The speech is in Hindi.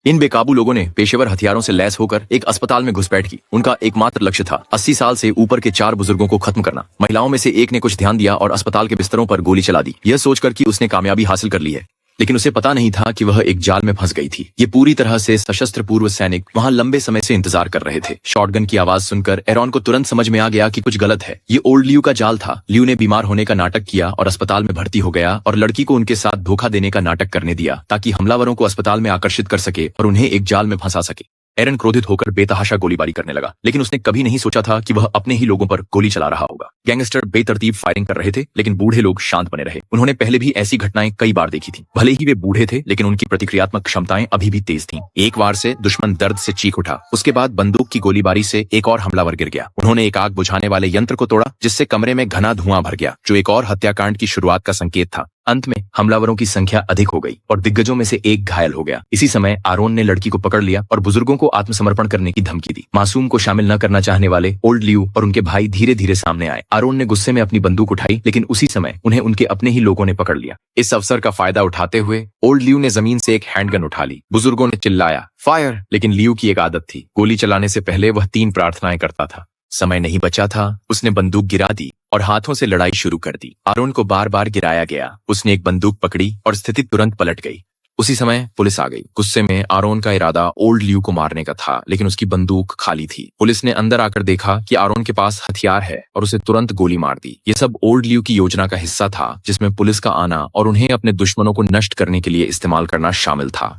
इन बेकाबू लोगों ने पेशेवर हथियारों से लैस होकर एक अस्पताल में घुसपैठ की। उनका एकमात्र लक्ष्य था 80 साल से ऊपर के 4 बुजुर्गों को खत्म करना। महिलाओं में से एक ने कुछ ध्यान दिया और अस्पताल के बिस्तरों पर गोली चला दी, यह सोचकर कि उसने कामयाबी हासिल कर ली है। लेकिन उसे पता नहीं था कि वह एक जाल में फंस गई थी। ये पूरी तरह से सशस्त्र पूर्व सैनिक वहां लंबे समय से इंतजार कर रहे थे। शॉटगन की आवाज सुनकर एरॉन को तुरंत समझ में आ गया कि कुछ गलत है। ये ओल्ड लियू का जाल था। लियू ने बीमार होने का नाटक किया और अस्पताल में भर्ती हो गया और लड़की को उनके साथ धोखा देने का नाटक करने दिया ताकि हमलावरों को अस्पताल में आकर्षित कर सके और उन्हें एक जाल में फंसा सके। एरन क्रोधित होकर बेतहाशा गोलीबारी करने लगा, लेकिन उसने कभी नहीं सोचा था कि वह अपने ही लोगों पर गोली चला रहा होगा। गैंगस्टर बेतरतीब फायरिंग कर रहे थे, लेकिन बूढ़े लोग शांत बने रहे। उन्होंने पहले भी ऐसी घटनाएं कई बार देखी थी। भले ही वे बूढ़े थे, लेकिन उनकी प्रतिक्रियात्मक क्षमताएं अभी भी तेज थीं। एक वार से दुश्मन दर्द से चीख उठा। उसके बाद बंदूक की गोलीबारी से एक और हमलावर गिर गया। उन्होंने एक आग बुझाने वाले यंत्र को तोड़ा, जिससे कमरे में घना धुआं भर गया, जो एक और हत्याकांड की शुरुआत का संकेत था। अंत में हमलावरों की संख्या अधिक हो गई और दिग्गजों में से एक घायल हो गया। इसी समय आरोन ने लड़की को पकड़ लिया और बुजुर्गों को आत्मसमर्पण करने की धमकी दी। मासूम को शामिल न करना चाहने वाले ओल्ड लियू और उनके भाई धीरे धीरे सामने आए। आरोन ने गुस्से में अपनी बंदूक उठाई, लेकिन उसी समय उन्हें उनके अपने ही लोगों ने पकड़ लिया। इस अवसर का फायदा उठाते हुए ओल्ड लियू ने जमीन से एक हैंडगन उठा ली। बुजुर्गों ने चिल्लाया फायर, लेकिन लियू की एक आदत थी, गोली चलाने से पहले वह 3 प्रार्थनाएं करता था। समय नहीं बचा था, उसने बंदूक गिरा दी और हाथों से लड़ाई शुरू कर दी। आरोन को बार बार गिराया गया। उसने एक बंदूक पकड़ी और स्थिति तुरंत पलट गई। उसी समय पुलिस आ गई। गुस्से में आरोन का इरादा ओल्ड लियू को मारने का था, लेकिन उसकी बंदूक खाली थी। पुलिस ने अंदर आकर देखा कि आरोन के पास हथियार है और उसे तुरंत गोली मार दी। ये सब ओल्ड लियू की योजना का हिस्सा था, जिसमें पुलिस का आना और उन्हें अपने दुश्मनों को नष्ट करने के लिए इस्तेमाल करना शामिल था।